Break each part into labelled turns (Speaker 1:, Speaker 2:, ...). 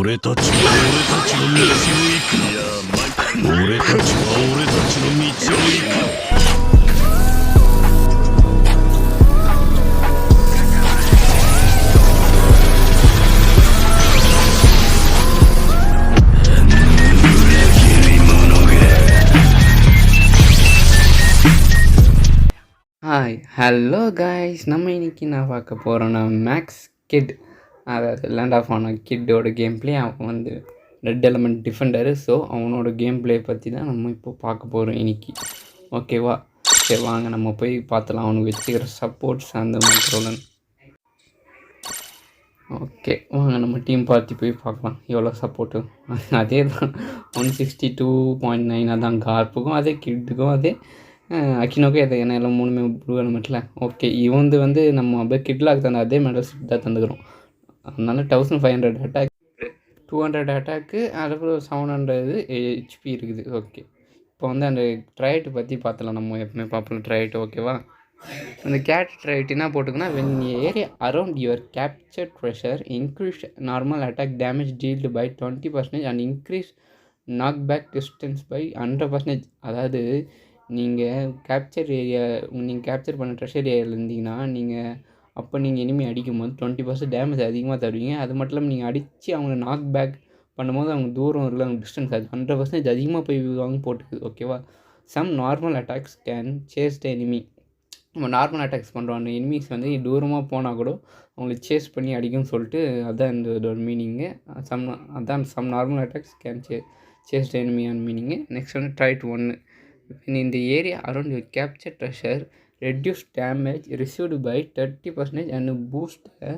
Speaker 1: 俺たちの道を行く。俺たちは俺たちの道を行く。
Speaker 2: ஹாய் hello guys, நம்ம இன்னைக்கு நான் பார்க்க போகிறோன்னா மேக்ஸ் கிட், அதாவது லேண்ட் ஆஃப் ஆன கிட்டோட கேம் பிளே. அவன் வந்து ரெட் எலமெண்ட் டிஃபெண்டரு. ஸோ அவனோட கேம் பிளே பற்றி தான் நம்ம இப்போ பார்க்க போகிறோம் இன்னைக்கு. ஓகேவா? சரி வாங்க நம்ம போய் பார்த்தலாம் அவனுக்கு வச்சுக்கிற சப்போர்ட்ஸ் அந்த மாதிரி. ஓகே வாங்க நம்ம டீம் பார்த்து போய் பார்க்கலாம் எவ்வளோ சப்போர்ட்டு. அதே தான் 162.9. அதான் கார்ப்புக்கும் அதே கிட்டுக்கும் அதே அக்கினோக்கே அதை என்ன எல்லாம் மூணுமே ப்ளூ எலமெண்ட்டில். ஓகே இவன் வந்து நம்ம அப்படியே கிட்லாக் தந்த அதே மெடல்ஸ் தான் தந்துக்கிறோம். அதனால 1500 அட்டாக், 200 அட்டாக்கு, அதுக்கப்புறம் 700 HP இருக்குது. ஓகே இப்போ வந்து அந்த ட்ரைட்டு பற்றி பார்த்தலாம். நம்ம எப்பவுமே பார்ப்போம் ட்ரைட்டு. ஓகேவா? அந்த கேட் ட்ரைட் என்ன போட்டுக்குன்னா, when area around your capture treasure increase normal attack damage dealt by 20% and increase knockback distance by 100%. அதாவது நீங்கள் கேப்சர் பண்ண ட்ரெஷர் ஏரியாவில் இருந்தீங்கன்னா நீங்கள் எனிமி அடிக்கும் போது 20% டேமேஜ் அதிகமாக தருவீங்க. அது மட்டும் இல்லாமல் நீங்கள் அடித்து அவங்கள நாக் பேக் பண்ணும்போது அவங்க தூரம் இல்லை, அவங்க டிஸ்டன்ஸ் அது 100% அதிகமாக போய் வாங்க போட்டுக்குது. ஓகேவா? Some normal attacks can chase the enemy. நம்ம நார்மல் அட்டாக்ஸ் பண்ணுறோம், அந்த எனிமீஸ் வந்து தூரமாக போனால் கூட அவங்களை சேஸ் பண்ணி அடிக்கும்னு சொல்லிட்டு அதுதான் இதோட meaning. Some normal attacks can chase the எனிமியான மீனிங்கு. நெக்ஸ்ட் வந்து trait 1. In the area around your capture treasure, reduce damage received by 30% and boost the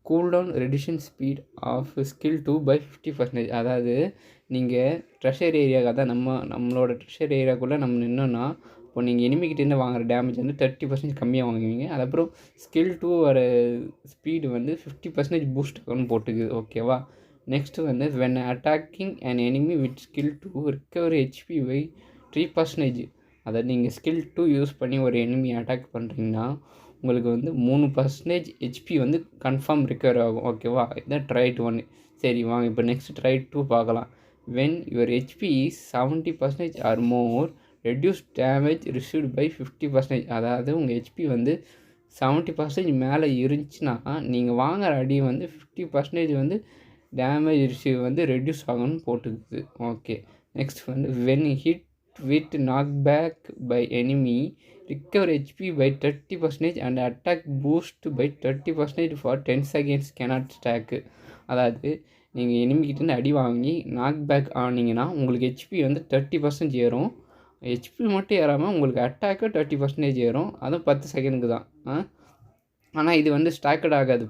Speaker 2: cooldown reduction speed of skill 2 by 50%. அதாவது நீங்கள் treasure ஏரியாவுக்கு தான் நம்மளோட treasure ஏரியாவுக்குள்ளே நம்ம நின்னோன்னா இப்போ நீங்கள் எனிமிக்கிட்டேருந்து வாங்குகிற டேமேஜ் வந்து 30% கம்மியாக வாங்குவீங்க. அதுக்கப்புறம் ஸ்கில் 2 வர ஸ்பீடு வந்து 50% பூஸ்ட் ஆகும்னு போட்டுக்குது. ஓகேவா? நெக்ஸ்ட்டு வந்து when attacking an enemy with skill 2 recover HP by 3%. அதாவது நீங்கள் ஸ்கில் 2 யூஸ் பண்ணி ஒரு எனிமி அட்டாக் பண்ணுறீங்கன்னா உங்களுக்கு வந்து 3% HP வந்து கன்ஃபார்ம் ரிக்கவர் ஆகும். ஓகேவா? இதுதான் ட்ரைட் 1. சரி வாங்க இப்போ நெக்ஸ்ட் ட்ரைட் 2 பார்க்கலாம். When your HP is 70% or more reduce damage received by 50%. அதாவது உங்கள் HP வந்து 70% மேலே இருந்துச்சுன்னா நீங்கள் வாங்குகிற அடி வந்து 50% வந்து டேமேஜ் ரிசீவ் வந்து ரெடியூஸ் ஆகணும்னு போட்டுக்குது. ஓகே நெக்ஸ்ட் வந்து when hit with knockback by enemy recover HP by 30% and attack boost by 30% for 10 seconds cannot stack. அதாவது நீங்கள் எனிமிக்கிட்டேருந்து அடி வாங்கி நாக் பேக் ஆனீங்கன்னா உங்களுக்கு HP வந்து 30% ஏறும். HP மட்டும் ஏறாமல் உங்களுக்கு அட்டாக்கு 30% ஏறும். அதுவும் 10 செகண்டுக்கு தான். ஆனால் இது வந்து ஸ்டாக்கட் ஆகாது.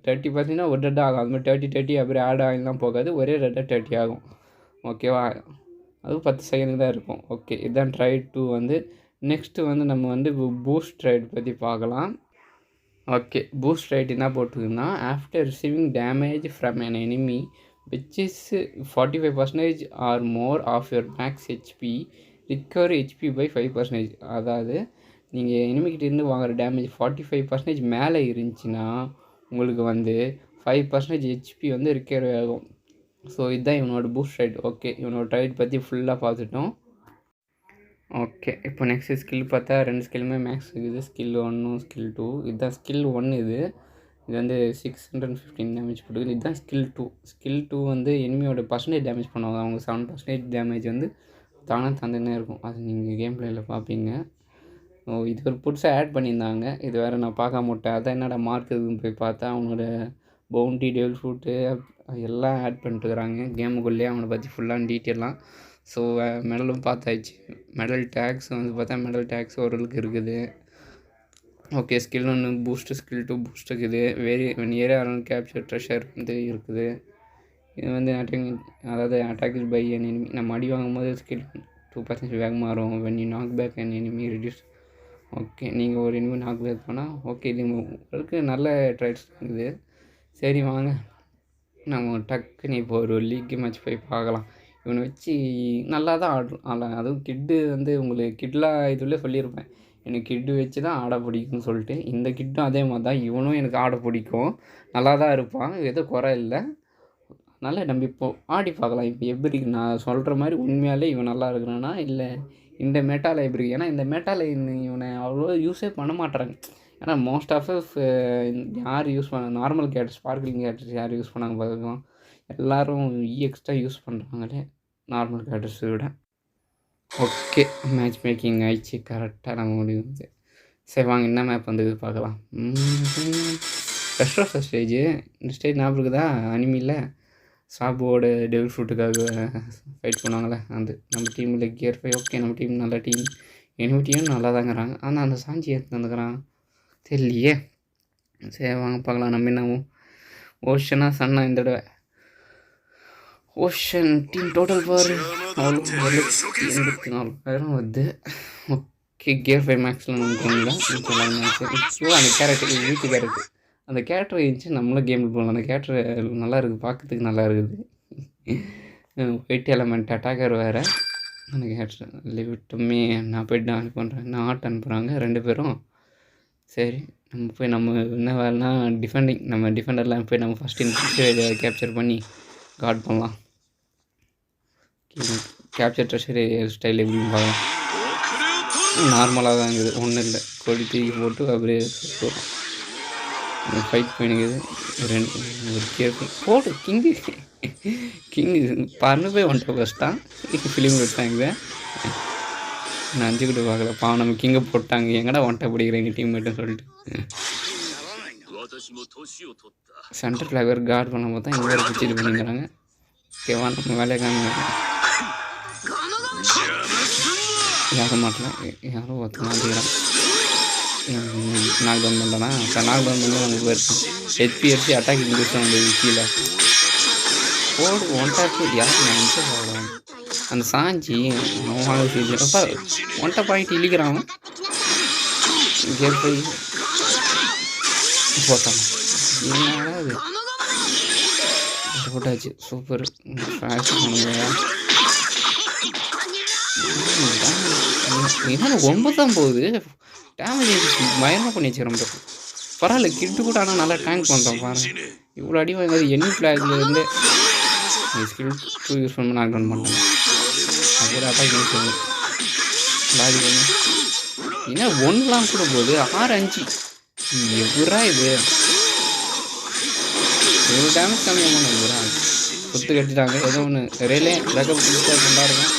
Speaker 2: 30% ஒரு ரெட் ஆகும். அது மாதிரி 30 அப்புறம் ஆட் ஆகிலாம் போகாது, ஒரே ரெட்டாக 30 ஆகும். ஓகேவா? அதுவும் 10 செகண்டுக்கு தான் இருக்கும். ஓகே இதுதான் ட்ரைட் 2 வந்து. நெக்ஸ்ட்டு வந்து நம்ம வந்து பூஸ்ட் ட்ரைட் பற்றி பார்க்கலாம். ஓகே பூஸ்ட் ட்ரைட் என்ன போட்டுக்குன்னா, after receiving damage from an enemy which is 45% or more of your max HP recover HP by 5%. அதாவது நீங்கள் எனிமிக்கிட்டேருந்து வாங்குகிற டேமேஜ் 45% மேலே இருந்துச்சுன்னா உங்களுக்கு வந்து 5% HP வந்து ரிக்கவர் ஆகும். ஸோ இதுதான் இவனோட பூஸ்ட் ரைட். ஓகே இவனோட ரைட் பற்றி ஃபுல்லாக பார்த்துட்டோம். ஓகே இப்போ நெக்ஸ்ட் ஸ்கில் பார்த்தா 2 ஸ்கில்லுமே மேக்ஸ் இருக்குது. Skill 1 skill 2. இதுதான் ஸ்கில் 1. இது வந்து 615 டேமேஜ் போட்டுக்குது. இதுதான் ஸ்கில் 2. ஸ்கில் 2 வந்து எனிமியோட பர்சன்டேஜ் டேமேஜ் பண்ணுவாங்க. அவங்க 7% டேமேஜ் வந்து தானே தந்துன்னே இருக்கும். அது நீங்கள் கேம் பிளேயில் பார்ப்பீங்க. இது ஒரு புதுசாக ஆட் பண்ணியிருந்தாங்க. இது வேறு நான் பார்க்க மாட்டேன். அதான் என்னடா மார்க் இருக்குதுன்னு போய் பார்த்தா அவனோட பவுண்டி டெவல் ஃப்ரூட்டு எல்லாம் ஆட் பண்ணிட்டுருக்குறாங்க கேமுக்குள்ளேயே. அவனை பற்றி ஃபுல்லாக டீட்டெயிலாம். ஸோ மெடலும் பார்த்தாச்சு. மெடல் டேக்ஸ் வந்து பார்த்தா மெடல் டேக்ஸ் ஓரளவுக்கு இருக்குது. Okay skill 1 boost, skill 2 boost இருக்குது. ஏரியா அரௌண்ட் கேப்சர் ட்ரெஷர் வந்து இருக்குது. இது வந்து அட்டாக் பை an enemy. நம்ம அடி வாங்கும்போது ஸ்கில் 2% வேகமாக வரும். When you knock back an enemy reduce. Okay நீங்கள் ஒரு எனிமி நாக் பேக் பண்ணால் ஓகே இது உங்களுக்கு நல்ல ட்ரைட்ஸ் இருக்குது. சரி வாங்க நம்ம டக்குன்னு இப்போ ஒரு லீக் மேட்ச் போய் பார்க்கலாம். இவனை வச்சு நல்லா தான் ஆடலாம். அதுவும் கிட்டு வந்து உங்களுக்கு கிட்லாம் இதுலேயே சொல்லியிருப்பேன், எனக்கு கிட்டு வச்சு தான் ஆட பிடிக்கும்னு சொல்லிட்டு. இந்த கிட்டும் அதே மாதிரி தான். இவனும் எனக்கு ஆட பிடிக்கும், நல்லா தான் இருப்பான், எதுவும் குறை இல்லை. அதனால் நம்ம இப்போ ஆடி பார்க்கலாம். இப்போ எப்படி நான் சொல்கிற மாதிரி உண்மையாலே இவன் நல்லா இருக்கிறானா இல்லை இந்த மெட்டாவில் எப்படி இருக்கு? ஏன்னா இந்த மெட்டாவில் இவனை அவ்வளோ யூஸே பண்ண மாட்றாங்க. ஏன்னா மோஸ்ட் ஆஃப் யார் யூஸ் பண்ண நார்மல் கேரக்டர் ஸ்பார்க்கிளிங் கேரக்டர்ஸ் யார் யூஸ் பண்ணாங்க பார்க்கலாம். எல்லோரும் எக்ஸ்ட்ரா யூஸ் பண்ணுறாங்களே நார்மல் கேரக்டர்ஸை விட. ஓகே, மேட்ச் மேக்கிங் ஆயிடுச்சு கரெக்டாக நம்ம முடிவு. சரி வாங்க என்ன மேப் வந்து பார்க்கலாம். ஃபஸ்ட் ஸ்டேஜ் இந்த ஸ்டேஜ் ஞாபகம் இருக்குதா? அனிமியில் சாபுவோட டெவில் ஃப்ரூட்டுக்காக ஃபைட் பண்ணுவாங்களே அது நம்ம டீமில் கியர் 5. ஓகே, நம்ம டீம் நல்ல டீம், எனிமி டீமும் நல்லா தாங்கிறாங்க. ஆனால் அந்த சாஞ்சி எடுத்து வந்துக்கிறான் தெரியலையே. சரி வாங்க பார்க்கலாம். நம்ம என்னவும் ஓஷனா சன்னா இந்த தடவை ஓஷன் டீம் டோட்டல் பவர் 84,000 வருது. ஓகே, கியர் 5 மேக்ஸில் நமக்கு அந்த கேரக்டர் வீட்டு கேரக்டர் அந்த கேரக்டர் இருந்துச்சு நம்மளும் கேம் போகலாம். அந்த கேரக்டர் நல்லா இருக்குது, பார்க்கறதுக்கு நல்லா இருக்குது. ஒயிட் எலமெண்ட் அட்டாக்கர் வேறு அந்த கேரக்டர் விட்டுமே. நான் போய்ட்டு நான் பண்ணுறேன், நான் ஆட் அனுப்புகிறாங்க 2 பேரும். சரி நம்ம போய் நம்ம என்ன வேலைனா டிஃபெண்டிங், நம்ம டிஃபெண்டர்லாம் போய் நம்ம ஃபஸ்ட் இன்ட்ரெஸ்ட் கேப்சர் பண்ணி கார்ட் பண்ணலாம். கேப்சர் ட்ரெஷர் ஸ்டைல் எப்படின்னு பார்க்கலாம். நார்மலாக தான் இருக்குது, ஒன்றும் இல்லை. கொடி தூக்கி போட்டு அப்படியே ஃபைட் பண்ணிக்குது. ஒரு கேர்ஃபுல் போடு கிங்கு பறந்து போய் வந்துட்டு ஃபஸ்ட்டாக ஃபிலிம் எடுத்தாங்க. நான் 5 கூட பார்க்கல. பாவம் நம்ம கிங்கை போட்டாங்க. எங்கடா ஒன்ட்டை பிடிக்கிறேங்க டீம்மேட்டுன்னு சொல்லிட்டு சென்டர் ஃப்ளாகர் கார்டு பண்ண பார்த்தா இங்கே வேறு பிடிச்சி இது பண்ணிக்கிறாங்க. ஓகேவா, நம்ம வேலையை காமிங்க. யாரும் மாட்டலாம், யாரும் ஒருத்தனா செய்கிறாங்க. நாக் டவுன் பண்ணலனா நாக் டவுன் பண்ணி நமக்கு போயிருக்கும். ஹெச்பி எடுத்து அட்டாக் இன்க்ரீஸ் வந்து கீழே போடு ஒன் டாக்கு. யாருக்கு நினச்சி போடுவாங்க அந்த சாஞ்சி அப்பா ஒன்ட்டை பாயிண்ட் இழிக்கிறான். கேர் போய் போட்டான். என்னடா அது போட்டாச்சு. சூப்பர் என்ன 9 தான் போகுது. டேமேஜ் பயமாக பண்ணி வச்சு ரொம்ப பரவாயில்ல. கிட்டு கூட ஆனால் நல்லா டேங்க் பண்ணுறோம் பாருங்க. இவ்வளோ அடி வாங்காது. எண்ணி ஃப்ளாக்லேருந்து ஸ்கில் 2 யூஸ் பண்ணி நாக் டவுன் பண்ணுறோம். அப்படியே அட்டாக் யூஸ் பண்ணி லாஜி பண்ணி ஏன்னா 1 கூட போகுது. 6-5 எப்படா இது இவ்வளோ டேமேஜ் கம்மியாக போனா குத்து கட்டிட்டாங்க. ஏதோ ஒன்று ரேலே பேக்கப் கொடுத்தா கொண்டாடுறோம்.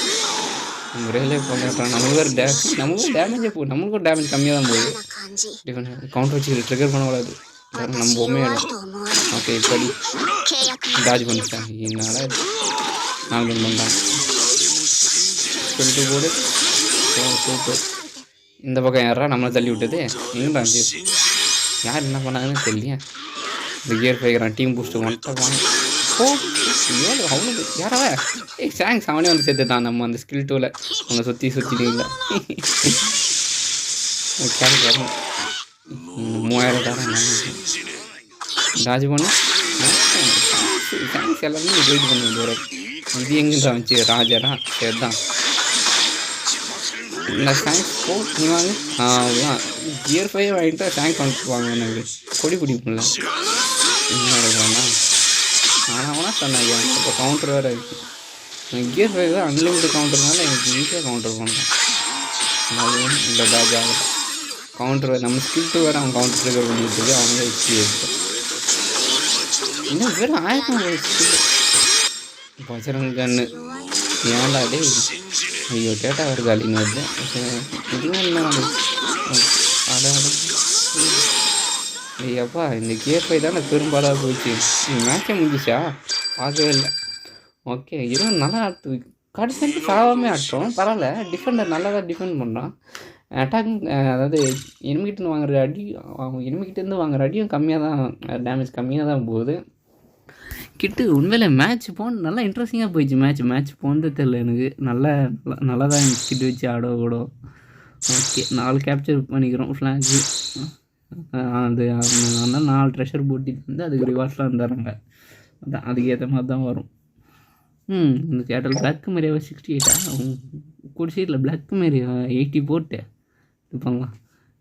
Speaker 2: நம்ம ரேலே கொண்டாடுறோம். நமக்கு டேமேஜே போகுது. நம்மளுக்கும் டேமேஜ் கம்மியாக தான் போகுது. டிஃபரெண்ட் கவுண்டர் வச்சு ட்ரிகர் பண்ணக்கூடாது. நம்ம பொம்மையாடும். ஓகே, இப்படி டாஜ் பண்ணிட்டேன். என்னடா நாங்கள் பண்ணுறாங்க சொல்லிட்டு போடு. சூப்பர். இந்த பக்கம் யாரா நம்மளை தள்ளி விட்டது எங்கடா யார் என்ன பண்ணாங்கன்னு தெரியல. இந்த கியர் போய்க்கிறான். டீம் பூஸ்ட்டு வந்துட்டான். ஓ ஏழு அவனுக்கு யாராவ தேங்க்ஸ். அவனே வந்து சேர்த்துட்டான். நம்ம அந்த ஸ்கில் 2ல் அவங்க சுற்றிட்டு இல்லை. கேரக்டர் 3000 தரேன் ராஜ் பண்ணு. தேங்க்ஸ் எல்லாருமே வெயிட் பண்ண. இது எங்கேருந்து வந்துச்சு ராஜாரா? சரி தான் இந்த தேங்க்ஸ் போ நீ வாங்க. அவ்வளோதான் கியர் 5 வாங்கிட்டு தேங்க்ஸ் வந்துட்டு எனக்கு கொடி பிடிக்கும்ல. என்ன இருக்கிறான்னா ஆனால் சொன்னாங்க. இப்போ கவுண்டர் வேறு இருக்குது. கியர் 5 தான் அன்லிமிட்டட் கவுண்டர்னால எனக்கு ஈஸியாக கவுண்டர் பண்ணுறேன். அதாவது இந்த டாஜ் ஆகலாம் கவுண்டர் நம்ம ஸ்கில் 2 வேறு அவன் கவுண்டர் ட்ரிகர் பண்ணிட்டு அவங்களே வச்சு எடுத்தோம். இன்னும் வெறும் 1000 பச்சரங்க கண்ணு ஏன்டா டே. ஐயோ கேட்டா வருது அழின்னு வருது. இதுவும் இல்லை ஐயாப்பா. இந்த கியர் 5 தான் பெரும்பாலாக போச்சு. மேட்சே முடிஞ்சிச்சா? பார்க்கவே இல்லை. ஓகே, இதுவும் நல்லா கடைசி சாவாமே ஆட்டோம். பரவாயில்ல. டிஃபெண்டர் நல்லா தான் டிஃபெண்ட் பண்ணுறான். அட்டாக் அதாவது எனிமிகிட்டேருந்து வாங்குற அடி எனிமிகிட்டேருந்து வாங்குற அடியும் கம்மியாக தான், டேமேஜ் கம்மியாக தான் போகுது. கிட்டு உண்மையில் மேட்ச் போன நல்லா இன்ட்ரெஸ்டிங்காக போயிடுச்சு. மேட்ச் போனதே தெரில எனக்கு. நல்லா தான் கிட்டு வச்சு ஓடும். ஓகே, 4 கேப்சர் பண்ணிக்கிறோம் ஃப்ளாக்கு. அது அதனால் 4 ட்ரெஷர் போட்டிட்டு வந்து அதுக்கு ரிவார்ட்ஸ்லாம் தராங்க. அதான் அதுக்கேற்ற மாதிரி தான் வரும். இந்த கேட்டல் பிளாக் மேரியாவை 68 கூட சீட்டில் பிளாக் மேரியா 80 போட்டு இருப்பாங்களா?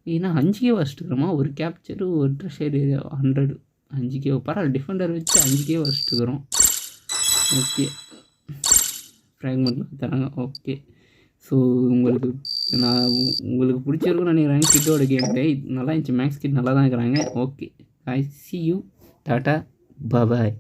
Speaker 2: ஏன்னா 5K வச்சுட்டுக்கிறோமா? ஒரு கேப்சரு ஒரு ட்ரெஷர் 100 5K பரவாயில்ல. டிஃபெண்டர் வச்சு 5K வச்சுட்டுக்கிறோம். ஓகே ஃப்ராக்மெண்ட் தராங்க. ஓகே ஸோ உங்களுக்கு பிடிச்சிருக்குன்னு நினைக்கிறாங்க கிட்டோட கேம் பிளே. நல்லா இருந்துச்சு. மேக்ஸ் கிட் நல்லா தான் இருக்கிறாங்க. Okay I C you. Tata bye.